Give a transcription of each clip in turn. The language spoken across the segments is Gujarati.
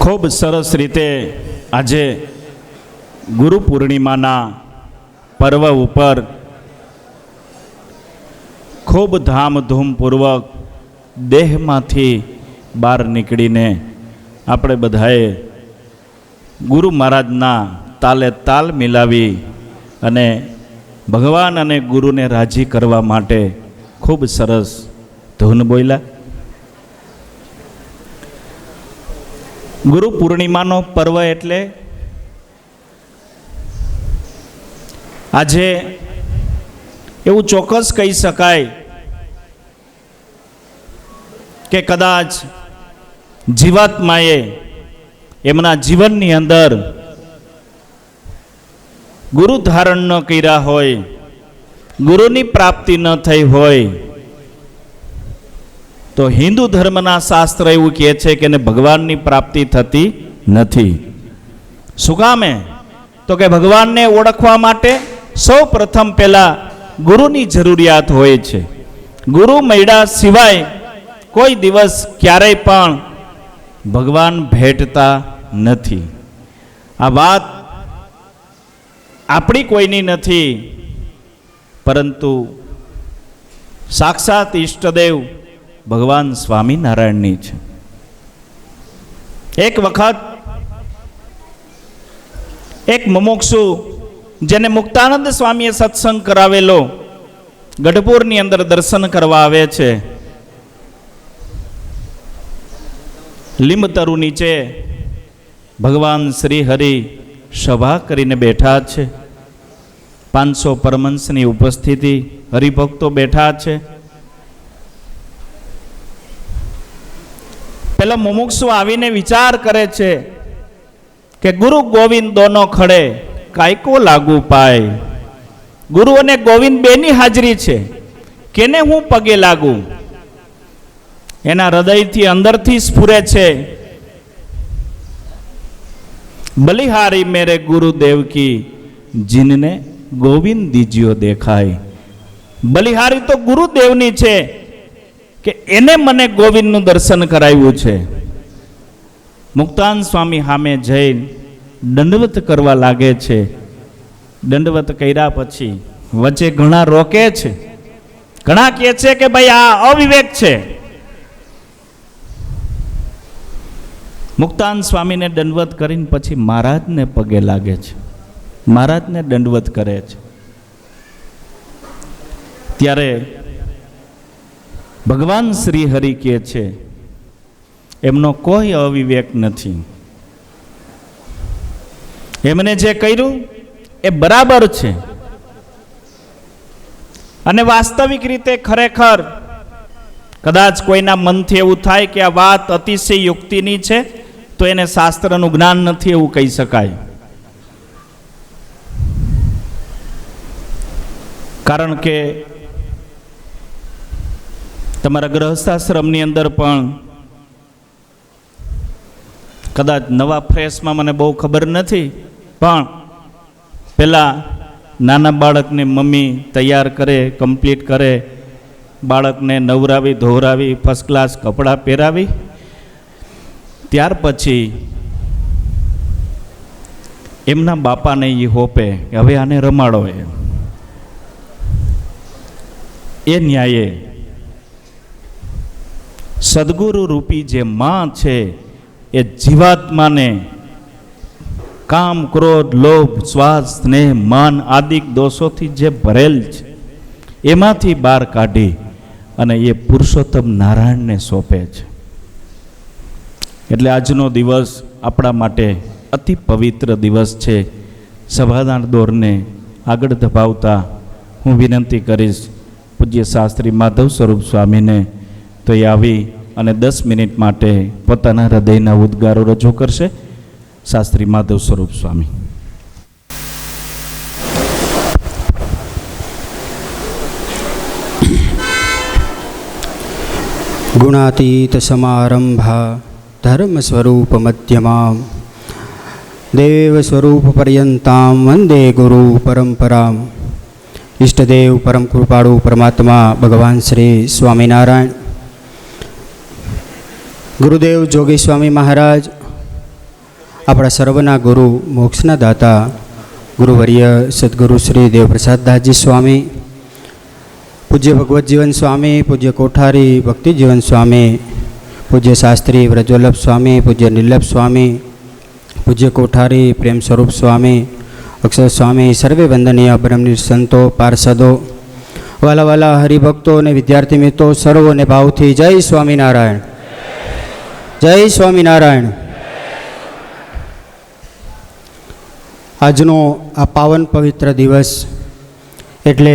ખૂબ સરસ રીતે આજે ગુરુ પૂર્ણિમાના પર્વ ઉપર ખૂબ ધામધૂમપૂર્વક દેહમાંથી બહાર નીકળીને આપણે બધાએ ગુરુ મહારાજના તાલે તાલ મિલાવી અને ભગવાન અને ગુરુને રાજી કરવા માટે ખૂબ સરસ ધૂન બોલ્યા. ગુરુ પૂર્ણિમાનો પર્વ એટલે આજે એવું ચોક્કસ કહી શકાય કે કદાચ જીવાત્માએ એમના જીવનની અંદર ગુરુ ધારણ ન કર્યા હોય, ગુરુની પ્રાપ્તિ ન થઈ હોય તો હિન્દુ ધર્મના શાસ્ત્ર એવું કહે છે કે એને ભગવાનની પ્રાપ્તિ થતી નથી. શું કામે? તો કે ભગવાનને ઓળખવા માટે સૌ પ્રથમ પહેલા ગુરુની જરૂરિયાત હોય છે. ગુરુ મળ્યા સિવાય કોઈ દિવસ ક્યારેય પણ ભગવાન ભેટતા નથી. આ વાત આપણી કોઈની નથી, પરંતુ સાક્ષાત ઈષ્ટદેવ ભગવાન સ્વામિનારાયણની છે. એક વખત એક મુમુક્ષુ જેને મુક્તાનંદ સ્વામીએ સત્સંગ કરાવેલો ગઢપુરની અંદર દર્શન કરવા આવે છે. લીંબતરુ નીચે ભગવાન શ્રી હરિ સભા કરીને બેઠા છે. 500 પરમહંસની ઉપસ્થિતિ, હરિભક્તો બેઠા છે. પેલા મુમુક્ષુ આવીને વિચાર કરે છે કે ગુરુ ગોવિંદ દોનો ખડે કાયકો લાગુ પાય. ગુરુ અને ગોવિંદ બેની હાજરી છે, કેને હું પગે લાગુ? એના હૃદયથી અંદરથી સ્ફુરે છે, બલિહારી મેરે ગુરુદેવ કી જીનને ગોવિંદ દીજ્યો દેખાય. બલિહારી તો ગુરુદેવની છે કે એને મને ગોવિંદનું દર્શન કરાવ્યું છે. મુક્તાન સ્વામી સામે જઈ દંડવત કરવા લાગે છે. દંડવત કર્યા પછી વચ્ચે ઘણા રોકે છે, ઘણા કહે છે કે ભાઈ આ અવિવેક છે. મુક્તાન સ્વામીને દંડવત કરીને પછી મહારાજને પગે લાગે છે, મહારાજને દંડવત કરે છે. ત્યારે ભગવાન શ્રી હરિ કહે છે એમનો કોઈ અવિવેક નથી, એમને જે કર્યું એ બરાબર છે. અને વાસ્તવિક રીતે ખરેખર કદાચ કોઈના મનથી એવું થાય કે આ વાત અતિશય યુક્તિની છે તો એને શાસ્ત્રનું જ્ઞાન નથી એવું કહી શકાય. કારણ કે તમારા ગૃહસ્થાશ્રમની અંદર પણ કદાચ નવા ફ્રેશમાં મને બહુ ખબર નથી, પણ પેલા નાના બાળકને મમ્મી તૈયાર કરે, કમ્પ્લીટ કરે, બાળકને નવરાવી ધોવરાવી ફર્સ્ટ ક્લાસ કપડાં પહેરાવી, ત્યાર પછી એમના બાપાને એ હોપે કે હવે આને રમાડો. એ ન્યાયે સદગુરુ રૂપી જે માં છે એ જીવાત્માને કામ, ક્રોધ, લોભ, સ્વાદ, સ્નેહ, માન આદિ દોષોથી જે ભરેલ છે એમાંથી બહાર કાઢી અને એ પુરુષોત્તમ નારાયણને સોંપે છે. એટલે આજનો દિવસ આપણા માટે અતિ પવિત્ર દિવસ છે. સભાદાન દોરને આગળ ધપાવતા હું વિનંતી કરીશ પૂજ્ય શાસ્ત્રી માધવ સ્વરૂપ સ્વામીને તો એ આવી અને 10 મિનિટ માટે પોતાના હૃદયના ઉદ્ગારો રજૂ કરશે. શાસ્ત્રી માધવ સ્વરૂપ સ્વામી. ગુણાતીત સમારંભા ધર્મ સ્વરૂપ મધ્યમામ દેવ સ્વરૂપ પર્યંતામ વંદે ગુરુ પરંપરામ. ઈષ્ટદેવ પરમ કૃપાળુ પરમાત્મા ભગવાન શ્રી સ્વામિનારાયણ, ગુરુદેવ જોગી સ્વામી મહારાજ, આપણા સર્વના ગુરુ, મોક્ષના દાતા ગુરુવર્ય સદગુરુ શ્રી દેવપ્રસાદદાસજી સ્વામી, પૂજ્ય ભગવત જીવન સ્વામી, પૂજ્ય કોઠારી ભક્તિ જીવન સ્વામી, પૂજ્ય શાસ્ત્રી વ્રજવલ્લભ સ્વામી, પૂજ્ય નિર્લભ સ્વામી, પૂજ્ય કોઠારી પ્રેમ સ્વરૂપ સ્વામી, અક્ષર સ્વામી, સર્વે વંદનીય બ્રહ્મનિષ્ઠ સંતો, પાર્ષદો, વાલા વાલા હરિભક્તો અને વિદ્યાર્થી મિત્રો સર્વોને ભાવથી જય સ્વામિનારાયણ, જય સ્વામિનારાયણ. આજનો આ પાવન પવિત્ર દિવસ એટલે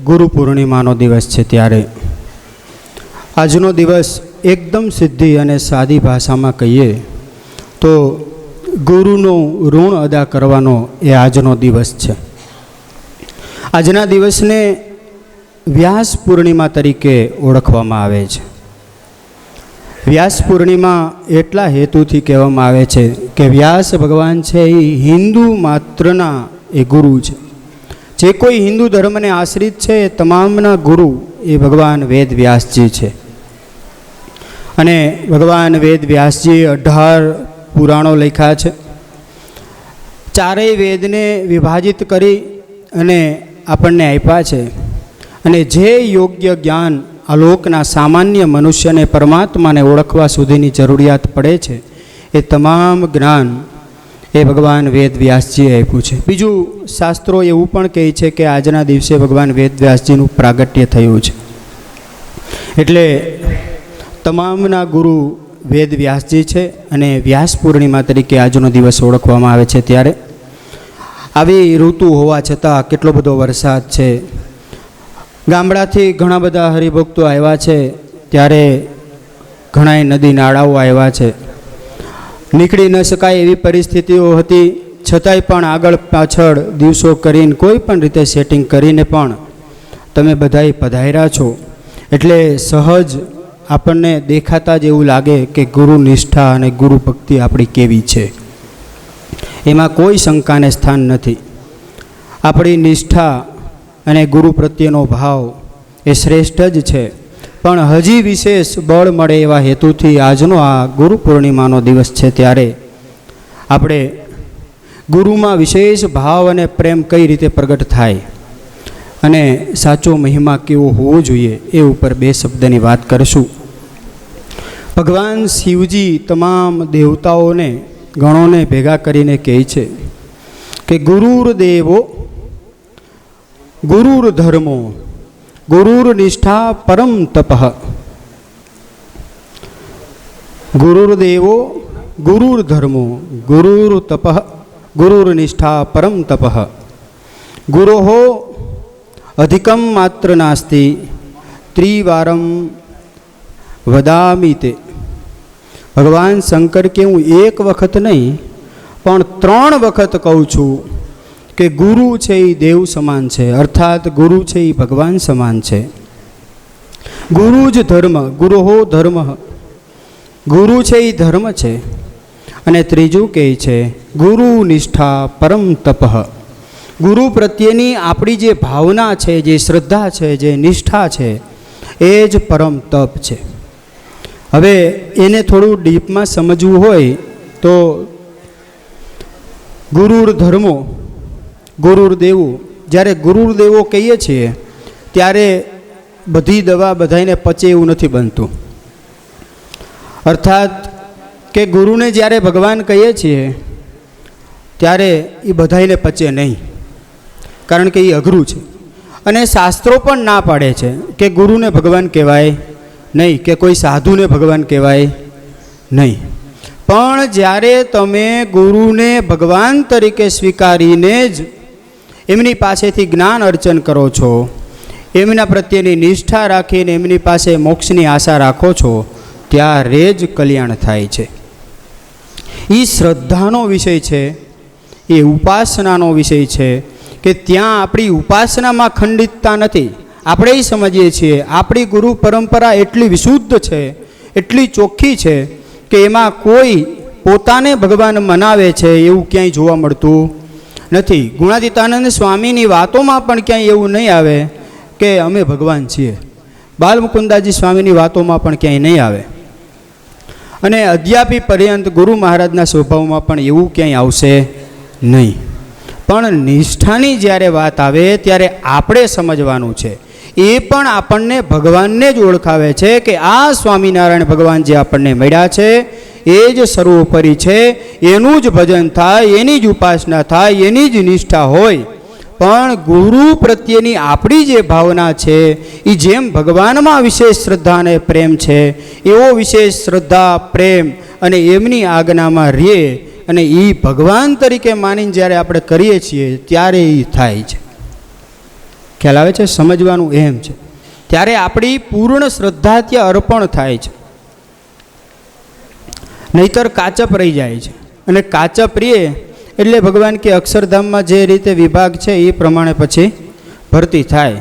ગુરુ પૂર્ણિમાનો દિવસ છે. ત્યારે આજનો દિવસ એકદમ સીધી અને સાદી ભાષામાં કહીએ તો ગુરુનું ઋણ અદા કરવાનો એ આજનો દિવસ છે. આજના દિવસને વ્યાસ પૂર્ણિમા તરીકે ઓળખવામાં આવે છે. વ્યાસ પૂર્ણિમા એટલા હેતુથી કહેવામાં આવે છે કે વ્યાસ ભગવાન છે એ હિન્દુ માત્રના એ ગુરુ છે. જે કોઈ હિન્દુ ધર્મને આશ્રિત છે એ તમામના ગુરુ એ ભગવાન વેદ વ્યાસજી છે. અને ભગવાન વેદ વ્યાસજીએ 18 પુરાણો લખ્યા છે. ચારેય વેદને વિભાજિત કરી અને આપણને આપ્યા છે. અને જે યોગ્ય જ્ઞાન આલોકના સામાન્ય મનુષ્યને પરમાત્માને ઓળખવા સુધીની જરૂરિયાત પડે છે એ તમામ જ્ઞાન એ ભગવાન વેદ વ્યાસજીએ આપ્યું છે. બીજું શાસ્ત્રો એવું પણ કહે છે કે આજના દિવસે ભગવાન વેદ વ્યાસજીનું પ્રાગટ્ય થયું છે. એટલે તમામના ગુરુ વેદ વ્યાસજી છે અને વ્યાસ પૂર્ણિમા તરીકે આજનો દિવસ ઓળખવામાં આવે છે. ત્યારે આવી ઋતુ હોવા છતાં કેટલો બધો વરસાદ છે. ગામડાથી ઘણા બધા હરિભક્તો આવ્યા છે. ત્યારે ઘણાય નદી નાળાઓ આવ્યા છે. નીકળી ન શકાય એવી પરિસ્થિતિઓ હતી, છતાંય પણ આગળ પાછળ દિવસો કરીને કોઈ પણ રીતે સેટિંગ કરીને પણ તમે બધાય પધાર્યા છો. એટલે સહજ આપણને દેખાતા જ એવું લાગે કે ગુરુ નિષ્ઠા અને ગુરુ ભક્તિ આપણી કેવી છે. એમાં કોઈ શંકાને સ્થાન નથી. આપણી નિષ્ઠા અને ગુરુ પ્રત્યેનો ભાવ એ શ્રેષ્ઠ જ છે. પણ હજી વિશેષ બળ મળે એવા હેતુથી આજનો આ ગુરુ પૂર્ણિમાનો દિવસ છે. ત્યારે આપણે ગુરુમાં વિશેષ ભાવ અને પ્રેમ કઈ રીતે પ્રગટ થાય અને સાચો મહિમા કેવો હોવો જોઈએ એ ઉપર 2 શબ્દની વાત કરીશું. ભગવાન શિવજી તમામ દેવતાઓને ગણોને ભેગા કરીને કહે છે કે ગુરુર દેવો ગુરુર ધર્મો ગુરુર નિષ્ઠા પરમ તપઃ. ગુરુર દેવો ગુરુર ધર્મો ગુરુર તપઃ ગુરુર નિષ્ઠા પરમ તપઃ. ગુરોઃ અધિકમ માત્ર નાસ્તિ ત્રિવારમ વદામિ તે. ભગવાન શંકર કે હું એક વખત નહીં પણ 3 વખત કહું છું કે ગુરુ છે એ દેવ સમાન છે, અર્થાત ગુરુ છે એ ભગવાન સમાન છે. ગુરુ જ ધર્મ, ગુરોહો ધર્મ, ગુરુ છે એ ધર્મ છે. અને ત્રીજું કહે છે ગુરુ નિષ્ઠા પરમ તપઃ. ગુરુ પ્રત્યેની આપણી જે ભાવના છે, જે શ્રદ્ધા છે, જે નિષ્ઠા છે એ જ પરમ તપ છે. હવે એને થોડું ડીપમાં સમજવું હોય તો ગુરુર ધર્મો ગુરુર દેવો, જ્યારે ગુરુર દેવો કહીએ છીએ ત્યારે બધી દવા બધાને પચે એવું નથી બનતું. અર્થાત કે ગુરુને જ્યારે ભગવાન કહીએ છીએ ત્યારે એ બધાને પચે નહીં, કારણ કે એ અઘરું છે. અને શાસ્ત્રો પણ ના પાડે છે કે ગુરુને ભગવાન કહેવાય નહીં, કે કોઈ સાધુને ભગવાન કહેવાય નહીં. પણ જ્યારે તમે ગુરુને ભગવાન તરીકે સ્વીકારીને જ એમની પાસેથી જ્ઞાન અર્ચન કરો છો, એમના પ્રત્યેની નિષ્ઠા રાખીને એમની પાસે મોક્ષની આશા રાખો છો, ત્યારે જ કલ્યાણ થાય છે. એ શ્રદ્ધાનો વિષય છે, એ ઉપાસનાનો વિષય છે કે ત્યાં આપણી ઉપાસનામાં ખંડિતતા નથી. આપણે એ સમજીએ છીએ આપણી ગુરુ પરંપરા એટલી વિશુદ્ધ છે, એટલી ચોખ્ખી છે કે એમાં કોઈ પોતાને ભગવાન મનાવે છે એવું ક્યાંય જોવા મળતું નથી. ગુણાતીતાનંદ સ્વામીની વાતોમાં પણ ક્યાંય એવું નહીં આવે કે અમે ભગવાન છીએ. બાલમુકુંદાજી સ્વામીની વાતોમાં પણ ક્યાંય નહીં આવે. અને અદ્યાપી પર્યંત ગુરુ મહારાજના સ્વભાવમાં પણ એવું ક્યાંય આવશે નહીં. પણ નિષ્ઠાની જ્યારે વાત આવે ત્યારે આપણે સમજવાનું છે. એ પણ આપણને ભગવાનને જ ઓળખાવે છે કે આ સ્વામિનારાયણ ભગવાન જે આપણને મળ્યા છે એ જ સર્વોપરી છે. એનું જ ભજન થાય, એની જ ઉપાસના થાય, એની જ નિષ્ઠા હોય. પણ ગુરુ પ્રત્યેની આપણી જે ભાવના છે એ જેમ ભગવાનમાં વિશેષ શ્રદ્ધા અને પ્રેમ છે એવો વિશેષ શ્રદ્ધા, પ્રેમ અને એમની આજ્ઞામાં રહીએ અને એ ભગવાન તરીકે માનીને જ્યારે આપણે કરીએ છીએ ત્યારે એ થાય છે. ખ્યાલ આવે છે? સમજવાનું એમ છે. ત્યારે આપણી પૂર્ણ શ્રદ્ધા ત્યાં અર્પણ થાય છે. નહીતર કાચપ રહી જાય છે. અને કાચપ રહીએ એટલે ભગવાન કે અક્ષરધામમાં જે રીતે વિભાગ છે એ પ્રમાણે પછી ભરતી થાય.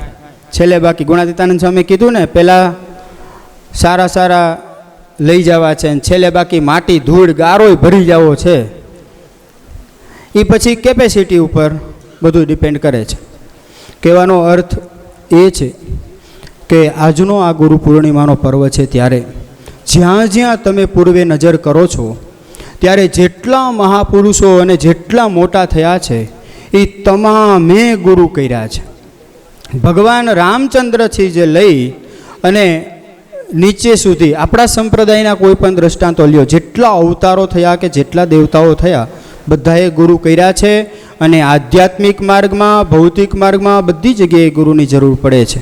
છેલ્લે બાકી ગુણાતીતાનંદ સ્વામી કીધું ને, પહેલાં સારા સારા લઈ જવા છે અને છેલ્લે બાકી માટી, ધૂળ, ગારોય ભરી જવો છે. એ પછી કેપેસિટી ઉપર બધું ડિપેન્ડ કરે છે. કહેવાનો અર્થ એ છે કે આજનો આ ગુરુ પૂર્ણિમાનો પર્વ છે ત્યારે જ્યાં જ્યાં તમે પૂર્વે નજર કરો છો ત્યારે જેટલા મહાપુરુષો અને જેટલા મોટા થયા છે એ તમામે ગુરુ કર્યા છે. ભગવાન રામચંદ્રથી જે લઈ અને નીચે સુધી આપણા સંપ્રદાયના કોઈ પણ દ્રષ્ટાંતો લ્યો, જેટલા અવતારો થયા કે જેટલા દેવતાઓ થયા બધાએ ગુરુ કર્યા છે. અને આધ્યાત્મિક માર્ગમાં, ભૌતિક માર્ગમાં બધી જગ્યાએ ગુરુની જરૂર પડે છે.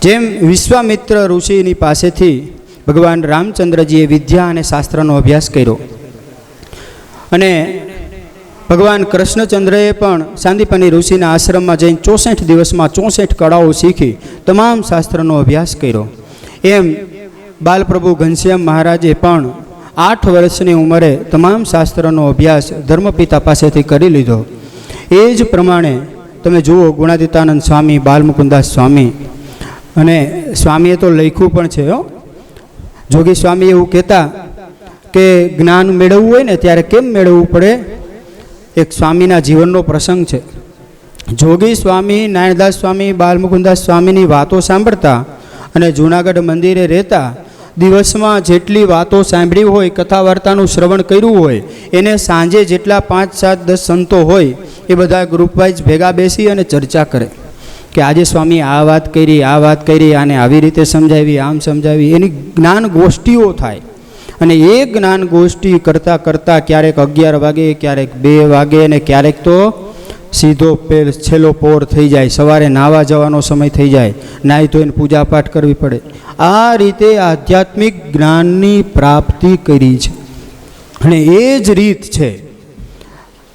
જેમ વિશ્વામિત્ર ઋષિની પાસેથી ભગવાન રામચંદ્રજીએ વિદ્યા અને શાસ્ત્રનો અભ્યાસ કર્યો અને ભગવાન કૃષ્ણચંદ્રએ પણ સાંદીપની ઋષિના આશ્રમમાં જઈને 64 દિવસમાં 64 કળાઓ શીખી તમામ શાસ્ત્રનો અભ્યાસ કર્યો. એમ બાલપ્રભુ ઘનશ્યામ મહારાજે પણ 8 વર્ષની ઉંમરે તમામ શાસ્ત્રનો અભ્યાસ ધર્મપિતા પાસેથી કરી લીધો. એ જ પ્રમાણે તમે જુઓ ગુણાતીતાનંદ સ્વામી, બાલમુકુદાસ સ્વામી, અને સ્વામીએ તો લખ્યું પણ છે. જોગી સ્વામી એવું કહેતા કે જ્ઞાન મેળવવું હોય ને ત્યારે કેમ મેળવવું પડે? એક સ્વામીના જીવનનો પ્રસંગ છે. જોગી સ્વામી, નારાયણદાસ સ્વામી, બાલમુકુદાસ સ્વામીની વાતો સાંભળતા અને જૂનાગઢ મંદિરે રહેતા. દિવસમાં જેટલી વાતો સાંભળી હોય, કથા વાર્તાનું શ્રવણ કર્યું હોય, એને સાંજે જેટલા 5, 7, 10 સંતો હોય એ બધા ગ્રુપ વાઇઝ ભેગા બેસી અને ચર્ચા કરે કે આજે સ્વામી આ વાત કરી, આ વાત કરી, આને આવી રીતે સમજાવી, આમ સમજાવી. એની જ્ઞાન ગોષ્ઠીઓ થાય. અને એ જ્ઞાન ગોષ્ઠી કરતાં કરતાં ક્યારેક 11 વાગે, ક્યારેક 2 વાગે અને ક્યારેક તો સીધો છેલ્લો પોર થઈ જાય. સવારે નાહવા જવાનો સમય થઈ જાય, નાહી ધોઈને પૂજાપાઠ કરવી પડે. આ રીતે આધ્યાત્મિક જ્ઞાનની પ્રાપ્તિ કરી છે. અને એ જ રીત છે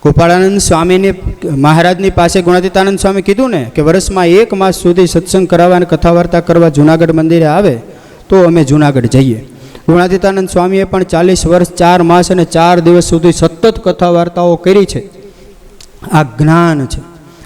ગોપાળાનંદ સ્વામીને મહારાજની પાસે ગુણાતીતાનંદ સ્વામી કીધું ને કે વર્ષમાં 1 માસ સુધી સત્સંગ કરાવવા અને કથા વાર્તા કરવા જૂનાગઢ મંદિરે આવે તો અમે જૂનાગઢ જઈએ. ગુણાતીતાનંદ સ્વામીએ પણ 40 વર્ષ 4 માસ અને 4 દિવસ સુધી સતત કથા વાર્તાઓ કરી છે. આ જ્ઞાન છે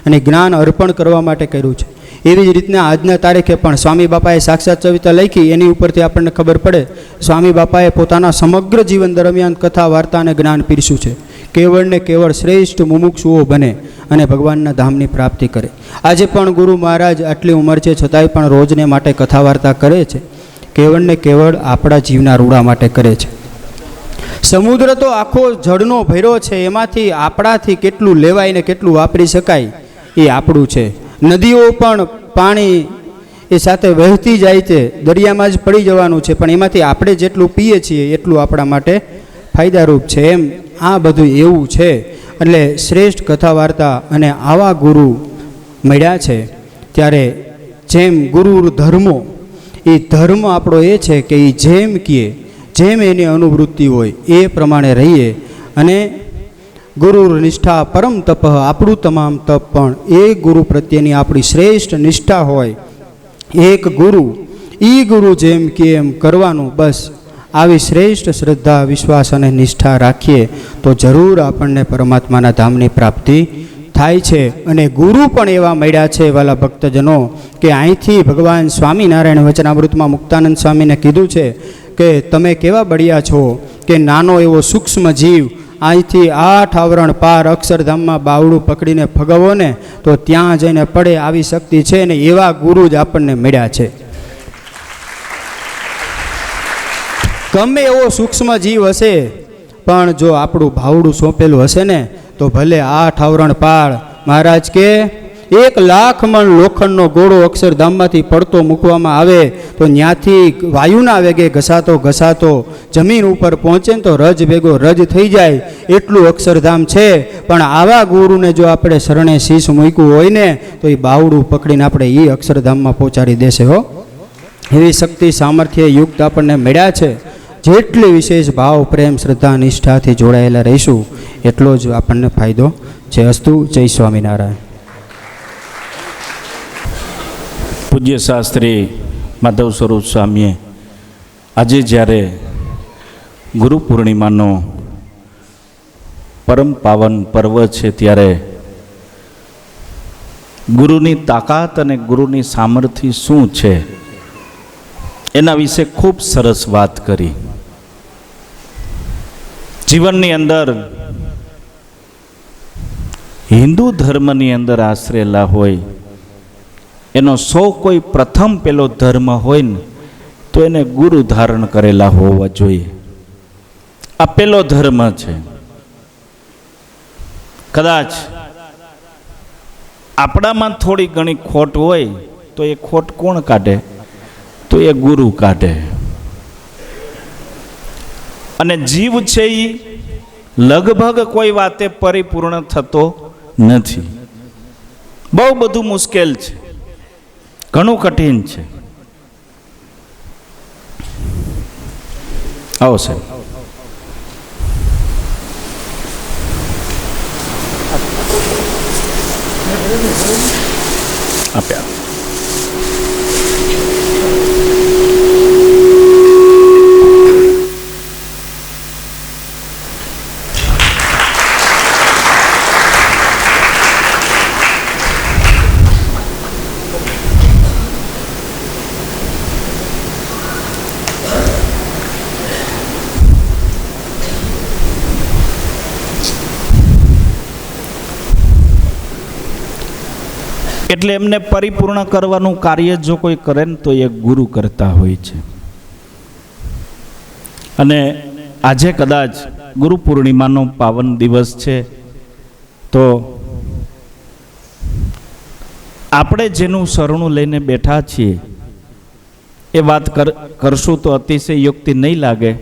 અને જ્ઞાન અર્પણ કરવા માટે કર્યું છે. એવી જ રીતના આજના તારીખે પણ સ્વામી બાપાએ સાક્ષાત ચરિત્ર લખી, એની ઉપરથી આપણને ખબર પડે સ્વામી બાપાએ પોતાના સમગ્ર જીવન દરમિયાન કથા વાર્તા અને જ્ઞાન પીરસ્યું છે. કેવળ ને કેવળ શ્રેષ્ઠ મુમુક્ષુઓ બને અને ભગવાનના ધામની પ્રાપ્તિ કરે. આજે પણ ગુરુ મહારાજ આટલી ઉંમર છે છતાંય પણ રોજને માટે કથા વાર્તા કરે છે. કેવળ ને કેવળ આપણા જીવના રૂડા માટે કરે છે. સમુદ્ર તો આખો જળનો ભર્યો છે, એમાંથી આપણાથી કેટલું લેવાય ને કેટલું વાપરી શકાય એ આપણું છે. નદીઓ પણ પાણી એ સાથે વહેતી જાય છે, દરિયામાં જ પડી જવાનું છે, પણ એમાંથી આપણે જેટલું પીએ છીએ એટલું આપણા માટે ફાયદારૂપ છે. એમ આ બધું એવું છે. એટલે શ્રેષ્ઠ કથા વાર્તા અને આવા ગુરુ મળ્યા છે ત્યારે જેમ ગુરુ ધર્મો, એ ધર્મ આપણો એ છે કે એ જેમ કહે, જેમ એની અનુવૃત્તિ હોય એ પ્રમાણે રહીએ. અને ગુરુ નિષ્ઠા પરમ તપ, આપણું તમામ તપ પણ એ ગુરુ પ્રત્યેની આપણી શ્રેષ્ઠ નિષ્ઠા હોય. એક ગુરુ, એ ગુરુ જેમ કે એમ કરવાનું. બસ આવી શ્રેષ્ઠ શ્રદ્ધા, વિશ્વાસ અને નિષ્ઠા રાખીએ તો જરૂર આપણને પરમાત્માના ધામની પ્રાપ્તિ થાય છે. અને ગુરુ પણ એવા મળ્યા છે વાલા ભક્તજનો કે અહીંથી ભગવાન સ્વામિનારાયણ વચનામૃતમાં મુક્તાનંદ સ્વામીને કીધું છે કે તમે કેવા બળિયા છો કે નાનો એવો સૂક્ષ્મ જીવ અહીંથી 8 આવરણ પાર અક્ષરધામમાં બાવડું પકડીને ફગવો ને તો ત્યાં જઈને પડે આવી શક્તિ છે. ને એવા ગુરુ જ આપણને મળ્યા છે. ગમે એવો સૂક્ષ્મ જીવ હશે, પણ જો આપણું ભાવડું સોંપેલું હશે ને તો ભલે 8 આવરણ પાળ. મહારાજ કે 1,00,000 મણ લોખંડનો ગોળો અક્ષરધામમાંથી પડતો મૂકવામાં આવે તો ત્યાંથી વાયુના વેગે ઘસાતો ઘસાતો જમીન ઉપર પહોંચે ને તો રજ ભેગો રજ થઈ જાય એટલું અક્ષરધામ છે. પણ આવા ગુરુને જો આપણે શરણે શીશ મૂક્યું હોય ને તો એ બાવડું પકડીને આપણે એ અક્ષરધામમાં પહોંચાડી દેશે હો. એવી શક્તિ સામર્થ્ય યુક્ત આપણને મળ્યા છે. જેટલી વિશેષ ભાવ પ્રેમ શ્રદ્ધા નિષ્ઠાથી જોડાયેલા રહીશું એટલો જ આપણને ફાયદો છે. અસ્તુ. જય સ્વામિનારાયણ. પૂજ્ય શાસ્ત્રી માધવ સ્વરૂપ સ્વામીએ આજે જ્યારે ગુરુ પૂર્ણિમાનો પરમ પાવન પર્વ છે ત્યારે ગુરુની તાકાત અને ગુરુની સામર્થ્ય શું છે એના વિશે ખૂબ સરસ વાત કરી. જીવનની અંદર હિન્દુ ધર્મની અંદર આશ્રેલા હોય એનો સૌ કોઈ પ્રથમ પેલો ધર્મ હોય ને તો એને ગુરુ ધારણ કરેલા હોવા જોઈએ. આ પેલો ધર્મ છે. કદાચ આપણામાં થોડી ઘણી ખોટ હોય તો એ ખોટ કોણ કાઢે? તો એ ગુરુ કાઢે. અને જીવ છે એ લગભગ કોઈ વાતે પરિપૂર્ણ થતો નથી. બહુ બધું મુશ્કેલ છે, ઘણું કઠિન છે. આવો સાહેબ. આપ્યા. એટલે એમને પરિપૂર્ણ કરવાનું કાર્ય જો કોઈ કરે ને તો એ ગુરુ કરતા હોય છે. અને આજે કદાચ ગુરુ પૂર્ણિમાનો પાવન દિવસ છે તો આપણે જેનું શરણું લઈને બેઠા છીએ એ વાત કરશું તો અતિશય યુક્તિ નહીં લાગે.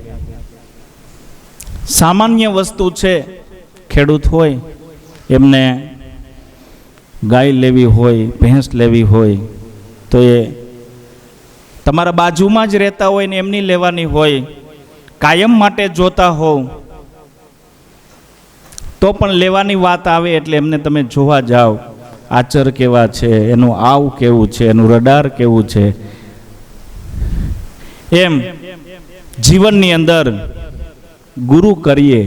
સામાન્ય વસ્તુ છે. ખેડૂત હોય એમને ગાય લેવી હોય, ભેંસ લેવી હોય તો એ તમારા બાજુમાં જ રહેતા હોય ને એમની લેવાની હોય, કાયમ માટે જોતા હોવ તો પણ લેવાની વાત આવે એટલે એમને તમે જોવા જાઓ, આચર કેવા છે, એનું આવ કેવું છે, એનું રડાર કેવું છે. એમ જીવનની અંદર ગુરુ કરીએ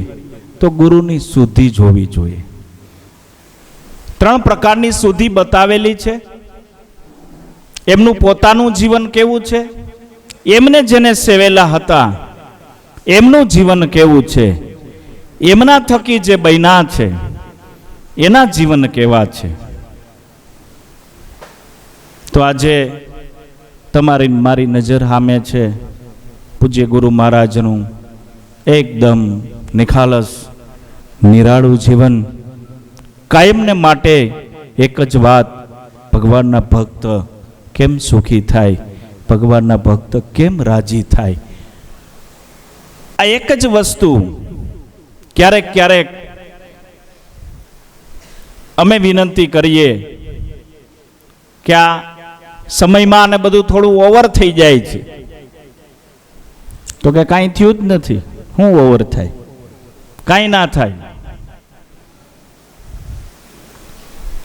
તો ગુરુની શુદ્ધિ જોવી જોઈએ. 3 પ્રકારની શુદ્ધિ બતાવેલી છે. એમનું પોતાનું જીવન કેવું છે, એમને જેને સેવેલા હતા એમનું જીવન કેવું છે, એમના થકી જે બન્યા છે એના જીવન કેવા છે. તો આજે તમારી મારી નજર સામે છે પૂજ્ય ગુરુ મહારાજનું એકદમ નિખાલસ નિરાળું જીવન. કાયમને માટે એક જ વાત, ભગવાનના ભક્ત કેમ સુખી થાય, ભગવાનના ભક્ત કેમ રાજી થાય. આ એક જ વસ્તુ ક્યારેક ક્યારેક અમે વિનંતી કરીએ કે આ સમયમાં ને બધું થોડું ઓવર થઈ જાય છે તો કે કાંઈ થયું જ નથી. શું ઓવર થાય? કાંઈ ના થાય.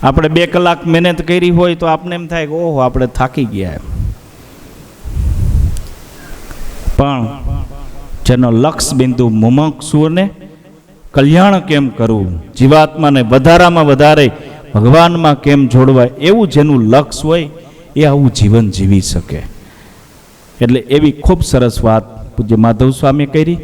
આપણે 2 કલાક મહેનત કરી હોય તો આપણે એમ થાય કે ઓહો આપણે થાકી ગયા. પણ જેનો લક્ષ બિંદુ મુમુક્ષુઓને કલ્યાણ કેમ કરવું, જીવાત્માને વધારામાં વધારે ભગવાનમાં કેમ જોડવા, એવું જેનું લક્ષ હોય એ આવું જીવન જીવી શકે. એટલે એવી ખૂબ સરસ વાત પૂજ્ય માધવ સ્વામી કરી.